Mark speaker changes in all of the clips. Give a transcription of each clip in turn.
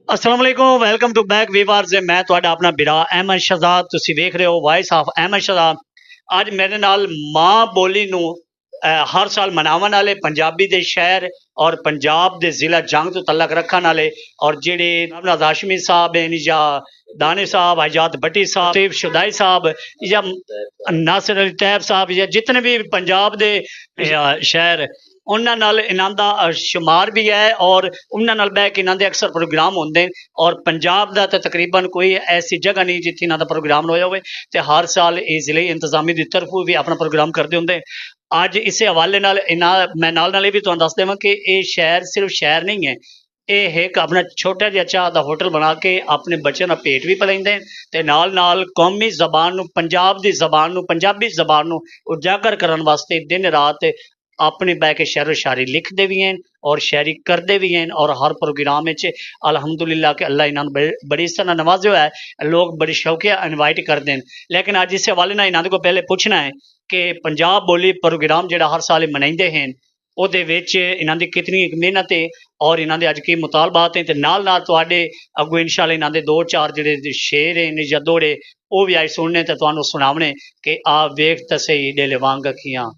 Speaker 1: अस्सलाम वालेकुम welcome to back viewers मैं ਤੁਹਾਡਾ ਆਪਣਾ ਬਿਰਾ ਅਹਿਮਦ ਸ਼ਹਜ਼ਾਦ ਤੁਸੀਂ ਵੇਖ ਰਹੇ ਹੋ ਵਾਇਸ ਆਫ ਅਹਿਮਦ ਸ਼ਹਜ਼ਾਦ। ਅੱਜ ਮੇਰੇ ਨਾਲ ਮਾਂ ਬੋਲੀ ਨੂੰ ਹਰ ਸਾਲ ਮਨਾਉਣ ਵਾਲੇ ਪੰਜਾਬੀ ਦੇ ਸ਼ਹਿਰ ਔਰ ਪੰਜਾਬ ਦੇ ਜ਼ਿਲ੍ਹਾ ਜੰਗ ਤੋਂ ਤਲਕ ਰੱਖਣ ਵਾਲੇ ਔਰ ਜਿਹੜੇ ਨਵਨਾਜ਼ ਹਾਸ਼ਮੀ ਸਾਹਿਬ ਹਨ ਜਾਂ दाने साहब आजाद भट्टी साहब तैयब शुदाई साहब या नासिर अली तैयब साहब या जितने भी पंजाब के शहर उन्होंने नाल इन्हां दा शुमार भी है और उन्होंने नाल बह के इन्हां दे अक्सर प्रोग्राम होंदे और पंजाब दा तो तकरीबन कोई ऐसी जगह नहीं जिथे इन्हां दा प्रोग्राम होया होवे ते हर साल इस जिले इंतजामी की तरफों भी अपना प्रोग्राम करते होंगे। अज इस हवाले नाल मैं नाल भी तुहानूं दस देवां कि ये शहर सिर्फ शहर नहीं है, ਇਹ ਇੱਕ ਆਪਣਾ ਛੋਟਾ ਜਿਹਾ ਚਾਹ ਦਾ ਹੋਟਲ ਬਣਾ ਕੇ ਆਪਣੇ ਬੱਚਿਆਂ ਦਾ ਪੇਟ ਵੀ ਪਲਾਉਂਦੇ ਤੇ ਨਾਲ ਨਾਲ ਕੌਮੀ ਜ਼ਬਾਨ ਨੂੰ ਪੰਜਾਬ ਦੀ ਜ਼ਬਾਨ ਨੂੰ ਪੰਜਾਬੀ ਜ਼ਬਾਨ ਨੂੰ ਉਜਾਗਰ ਕਰਨ ਵਾਸਤੇ ਦਿਨ ਰਾਤ अपने बह के शहर शायरी लिखते भी हैं और शायरी करते भी हैं और हर प्रोग्राम अलहमदुलिल्लाह के अल्लाह इन्होंने बड़ी इस तरह नवाजो है, लोग बड़ी शौकिया इनवाइट करते हैं। लेकिन अज इस हवाले ना इन्होंने को पहले पूछना है कि पंजाब बोली प्रोग्राम जो हर साल मनाते हैं ਉਹਦੇ ਵਿੱਚ ਇਹਨਾਂ ਦੀ ਕਿਤਨੀ ਮਿਹਨਤ ਹੈ और इन्हों के अज की मुतालबात हैं तो नाल अगों इंशाअल्लाह इन्हों के दो चार जोड़े शेर हैं या दोड़े वो भी अज सुनने तो तुहानूं सुनावने कि आ वेख तो सही दिल वांग अखियां।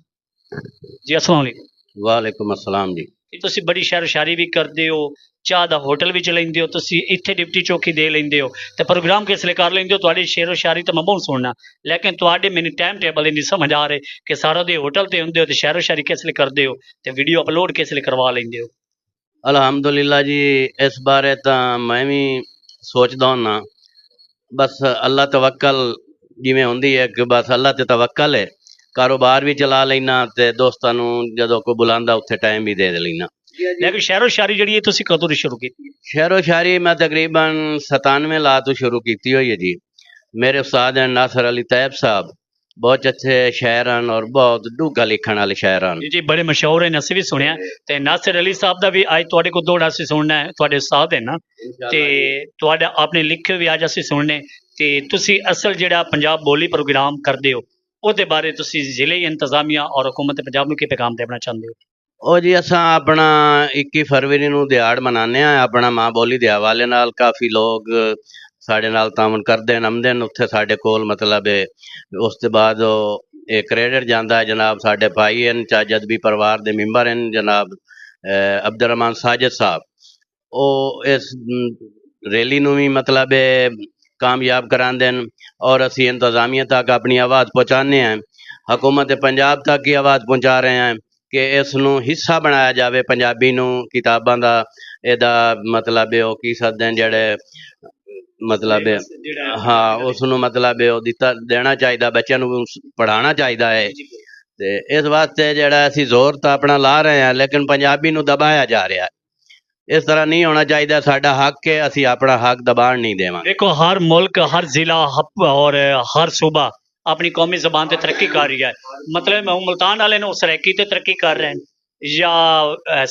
Speaker 1: जी अस्सलाम वालेकुम।
Speaker 2: वालेकुम अस्सलाम जी।
Speaker 1: तुसीं बड़ी शहर शायरी भी करते हो, चाह का होटल भी चलाते हो, तुसीं इत्थे डिप्टी चौकी दे लेंदे हो तो प्रोग्राम किसले कर लेंदे हो? तुहाडी शेरो शायरी तो मैं बहुत सुनना लेकिन तुहाडे मैनूं टाइम टेबल नहीं समझ आ रहे कि सारा दे होटल ते हुंदे हो तो शेरो शायरी किसले करते हो तो वीडियो अपलोड किसले करवा लेंदे हो?
Speaker 2: अल्हम्दुलिल्लाह जी इस बारे तो मैं भी सोचदा हुन्ना, बस अल्लाह तवक्कल जिवें हुंदी है कि बस अल्लाह ते तवक्कल है। कारोबार भी चला लेना ते दोस्तां नूं जदों कोई बुलांदा उत्थे टाइम भी दे लेना।
Speaker 1: लेकिन शहरो शायरी जिहड़ी है तुसीं कदों शुरू की?
Speaker 2: शहरो शायरी मैं तकरीबन 97 ला तो शुरू की हुई है जी। मेरे उस्ताद हैं नासिर अली तैयब साहब, बहुत अच्छे शायर हैं और बहुत डूंगा लिखण वाले शायर हैं
Speaker 1: जी, बड़े मशहूर हैं, असीं भी सुनिया ते नासिर अली साहब दा भी अज तुहाडे कोल दौड़ा असीं सुनना है, तुहाडे उस्ताद है ना ते तुहाडा आपने लिखे भी अज असीं सुनने ते तुसीं असल जिहड़ा पंजाब बोली प्रोग्राम करदे हो ਉਹਦੇ बारे तुसीं जिले इंतजामिया और हुकूमत पंजाब नूं की पैगाम देना चाहते हो?
Speaker 2: ਉਹ ਜੀ ਅਸਾਂ ਆਪਣਾ 21 फरवरी ਨੂੰ ਦਿਹਾੜ ਮਨਾਉਂਦੇ ਆ ਆਪਣਾ ਮਾਂ ਬੋਲੀ ਦੇ ਹਵਾਲੇ ਨਾਲ। ਕਾਫੀ ਲੋਕ ਸਾਡੇ ਨਾਲ ਤਾਮਨ ਕਰਦੇ ਨੇ, ਆਉਂਦੇ ਨੇ ਉੱਥੇ ਸਾਡੇ ਕੋਲ, ਮਤਲਬ ਉਸ ਤੋਂ ਬਾਅਦ ਇਹ ਕ੍ਰੈਡਿਟ ਜਾਂਦਾ ਹੈ ਜਨਾਬ ਸਾਡੇ ਭਾਈ ਹਨ ਜਦਬੀ ਪਰਿਵਾਰ ਦੇ ਮੈਂਬਰ ਹਨ ਜਨਾਬ ਅਬਦੁਰਰਹਿਮਾਨ ਸਾਜਿਦ ਸਾਹਿਬ, ਉਹ ਇਸ ਰੈਲੀ ਨੂੰ ਵੀ ਮਤਲਬ कामयाब कराते हैं और असी इंतजामिया तक अपनी आवाज़ पहुँचाने हैं, हुकूमत पंजाब तक की आवाज़ पहुँचा रहे हैं कि इसनूं हिस्सा बनाया जाए पंजाबी नूं किताबां दा एदा मतलब वो की सकते हैं जेड़े मतलब हाँ उसनूं मतलब वो दिता देना चाहिए, बच्चों नूं पढ़ाना चाहिए है। तो इस वास्ते जेड़ा असी जोर तो अपना ला रहे हैं लेकिन पंजाबी नूं दबाया जा रहा है। इस तरह नहीं होना चाहिए, साडा हक है, असी अपना हक दबाण नहीं देवांगे।
Speaker 1: देखो हर मुल्क हर जिला और हर सूबा अपनी कौमी जबान से तरक्की कर रही है, मतलब मुल्तान वाले ने सरैकी ते तरक्की कर रहे हैं या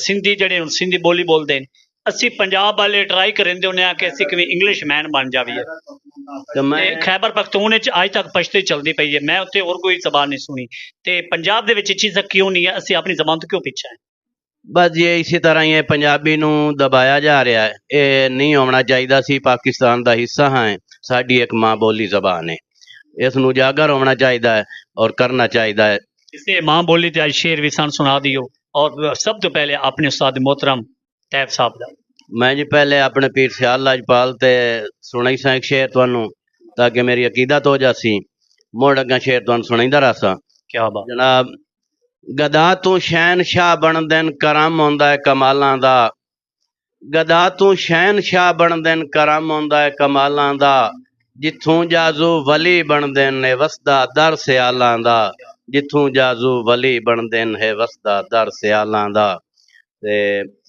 Speaker 1: सिंधी जड़े सिंधी बोली बोलते हैं, असी पंजाब वाले ट्राई करेंदे होने कि असी किवें इंग्लिश मैन बन जाइए। खैबर पख्तून अज तक पछती चलती पई है, मैं उत्थे होर कोई जबान नहीं सुनी ते पंजाब दे विच चीज़ क्यों नहीं है? असी अपनी जबान तो क्यों पीछे है?
Speaker 2: बस ये इसी तरह ये पंजाबी नूं दबाया जा रहा है, ये नहीं होना चाहिए। सी पाकिस्तान का हिस्सा हैं, साडी एक माँ बोली जबान है, इस नूं उजागर होना चाहिए और करना चाहिए।
Speaker 1: इसे माँ बोली ते शेर भी सन सुना दियो और सब तो पहले अपने उस्ताद मोहतरम तैयब साहब दा।
Speaker 2: मैं जी पहले अपने पीर सियाल लाजपाल ते सुनाई सा एक शेर तुहानूं ताकि मेरी अकीदत हो जासी, मुड़ अग्गां शेर तुहानूं सुनाईंदा रहां।
Speaker 1: क्या बात
Speaker 2: जनाब, गदा तू शहनशाह बनदे न करम होंदा है कमालां दा, गदा तू शहनशाह बनदे न करम होंदा है कमालां दा, जिथों जाजू वली बनदे न वसदा दर सियालां दा, जिथों जाजू वली बनदे न है वसदा दर सियालां दा। ते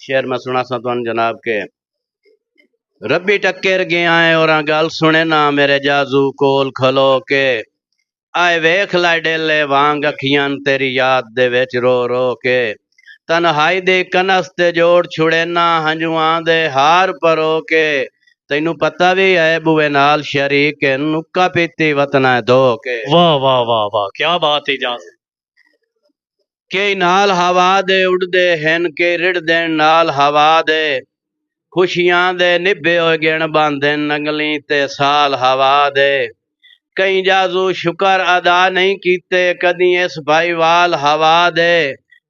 Speaker 2: शेर मैं सुना सा तुहानूं जनाब के रब्बी टक्कर गया है और गल सुने ना मेरे जाजू कोल खलो के, आए वेख लै डेले वांग अखियां तेरी याद दे विच रो रो के, तन्हाई दे कनस ते जोड़ छुड़े ना हंजुआं दे हार परो के, तैनू पता भी है बुए नाल शरीक नुक्का पीती वतना धो के।
Speaker 1: वाह वाह वाह वाह, क्या बात है जान।
Speaker 2: के नाल हवा दे उड़दे हन के रिड़ देन नाल हवा दे, खुशियां दे निभे होए गिण बांधे नंगली ते साल हवा दे कई जाजू शुकर अदा नहीं कीते कदी इस भाईवाल हवा दे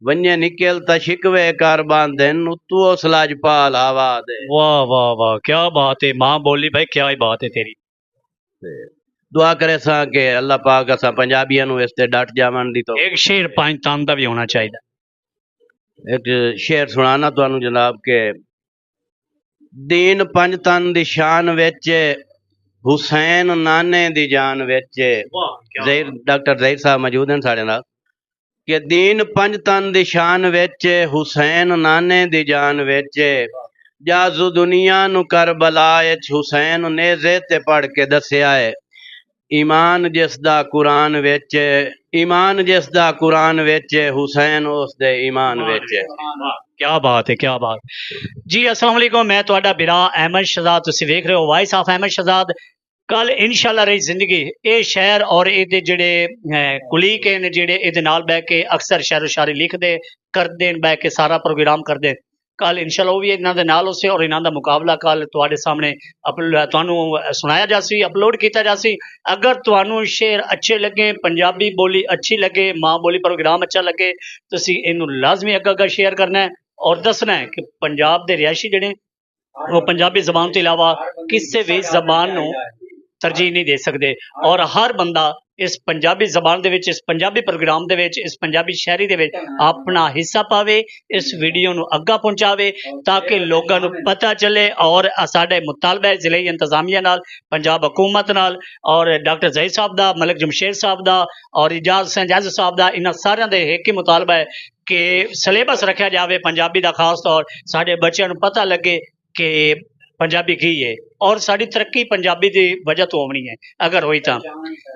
Speaker 2: वन्य निकल त शिकवे कर बांधे तू उस लाजपाल हवा दे।
Speaker 1: वाह वाह वाह, क्या बात है माँ बोली भाई, क्या ही बात है तेरी।
Speaker 2: ते दुआ करे सा कि अल्लाह पाक असा पंजाबियां नु इस ते डट जावन दी। तो
Speaker 1: एक शेर 5 तन दा भी होना चाहिए।
Speaker 2: एक शेर सुनाना तुहानू जनाब के दीन 5 तन दी शान विच हुसैन नाने दी जान विच
Speaker 1: वाह क्या
Speaker 2: ज़हीर डॉक्टर ज़हीर साहब मौजूद हैं साढ़े नाल कि दीन 5 तन दी शान विच हुसैन नाने दी जान विच जाजू दुनिया नु करबला विच हुसैन नेज़े ते पढ़ के दस्या है ईमान जिसदा कुरान विच ईमान जिसदा कुरान विच हुसैन उस दे ईमान विच।
Speaker 1: क्या बात है, क्या बात। जी अस्सलाम वालेकुम, मैं ਤੁਹਾਡਾ ਬਿਰਾ अहमद शहजाद, ਤੁਸੀਂ ਵੇਖ ਰਹੇ ਹੋ ਵਾਇਸ ਆਫ अहमद शहजाद। ਕੱਲ ਇਨਸ਼ਾਅੱਲਾ ਰਹੀ ਜ਼ਿੰਦਗੀ ਇਹ ਸ਼ਹਿਰ ਔਰ ਇਹਦੇ ਜਿਹੜੇ ਕੁਲੀਕ ਨੇ ਜਿਹੜੇ ਇਹਦੇ ਨਾਲ ਬਹਿ ਕੇ ਅਕਸਰ ਸ਼ਾਇਰ ਸ਼ਾਇਰੀ ਲਿਖਦੇ ਕਰਦੇ ਬਹਿ ਕੇ ਸਾਰਾ ਪ੍ਰੋਗਰਾਮ ਕਰਦੇ ਕੱਲ ਇਨਸ਼ਾਅੱਲਾ ਉਹ ਵੀ ਇਹਨਾਂ ਦੇ ਨਾਲ ਉਸੇ ਔਰ ਇਹਨਾਂ ਦਾ ਮੁਕਾਬਲਾ ਕੱਲ ਤੁਹਾਡੇ ਸਾਹਮਣੇ ਤੁਹਾਨੂੰ ਸੁਣਾਇਆ ਜਾਸੀ ਅਪਲੋਡ ਕੀਤਾ ਜਾਸੀ। ਅਗਰ ਤੁਹਾਨੂੰ ਸ਼ੇਰ ਅੱਛੇ ਲੱਗੇ ਪੰਜਾਬੀ ਬੋਲੀ ਅੱਛੀ ਲੱਗੇ ਮਾਂ ਬੋਲੀ ਪ੍ਰੋਗਰਾਮ ਅੱਛਾ ਲੱਗੇ ਤੁਸੀਂ ਇਹਨੂੰ ਲਾਜ਼ਮੀ ਅੱਗਾ ਸ਼ੇਅਰ ਕਰਨਾ ਹੈ ਔਰ ਦੱਸਣਾ ਹੈ ਕਿ ਪੰਜਾਬ ਦੇ ਰਿਹਾਇਸ਼ੀ ਜਿਹੜੇ ਉਹ ਪੰਜਾਬੀ ਜ਼ਬਾਨ ਤੋਂ ਇਲਾਵਾ ਕਿਸੇ ਵੀ ਜ਼ਬਾਨ ਨੂੰ ਤਰਜੀਹ ਨਹੀਂ ਦੇ ਸਕਦੇ ਔਰ ਹਰ ਬੰਦਾ ਇਸ ਪੰਜਾਬੀ ਜ਼ਬਾਨ ਦੇ ਵਿੱਚ ਇਸ ਪੰਜਾਬੀ ਪ੍ਰੋਗਰਾਮ ਦੇ ਵਿੱਚ ਇਸ ਪੰਜਾਬੀ ਸ਼ਾਇਰੀ ਦੇ ਵਿੱਚ ਆਪਣਾ ਹਿੱਸਾ ਪਾਵੇ ਇਸ ਵੀਡੀਓ ਨੂੰ ਅੱਗਾ ਪਹੁੰਚਾਵੇ ਤਾਂ ਕਿ ਲੋਕਾਂ ਨੂੰ ਪਤਾ ਚੱਲੇ ਔਰ ਸਾਡੇ ਮੁਤਾਲਬਾ ਜ਼ਿਲ੍ਹੀ ਇੰਤਜ਼ਾਮੀਆ ਨਾਲ ਪੰਜਾਬ ਹਕੂਮਤ ਨਾਲ ਔਰ ਡਾਕਟਰ ਜ਼ਹੀਰ ਸਾਹਿਬ ਦਾ ਮਲਕ ਜਮਸ਼ੇਦ ਸਾਹਿਬ ਦਾ ਔਰ ਇਜਾਜ਼ ਸੰਜਾਜ਼ ਸਾਹਿਬ ਦਾ ਇਹਨਾਂ ਸਾਰਿਆਂ ਦੇ ਇੱਕ ਹੀ ਮੁਤਾਲਬਾ ਹੈ ਕਿ ਸਿਲੇਬਸ ਰੱਖਿਆ ਜਾਵੇ ਪੰਜਾਬੀ ਦਾ ਖਾਸ ਤੌਰ ਸਾਡੇ ਬੱਚਿਆਂ ਨੂੰ ਪਤਾ ਲੱਗੇ ਕਿ ਪੰਜਾਬੀ ਕੀ ਹੈ ਔਰ ਸਾਡੀ ਤਰੱਕੀ ਪੰਜਾਬੀ ਦੀ ਵਜ੍ਹਾ ਤੋਂ ਹੋਣੀ ਹੈ ਅਗਰ ਹੋਈ ਤਾਂ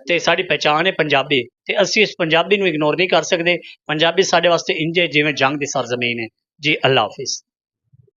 Speaker 1: ਤੇ ਸਾਡੀ ਪਹਿਚਾਣ ਹੈ ਪੰਜਾਬੀ ਤੇ ਅਸੀਂ ਇਸ ਪੰਜਾਬੀ ਨੂੰ ਇਗਨੋਰ ਨਹੀਂ ਕਰ ਸਕਦੇ। ਪੰਜਾਬੀ ਸਾਡੇ ਵਾਸਤੇ ਇੰਜ ਹੈ ਜਿਵੇਂ ਜੰਗ ਦੀ ਸਰਜ਼ਮੀਨ ਹੈ। ਜੀ ਅੱਲਾ ਹਾਫਿਜ਼।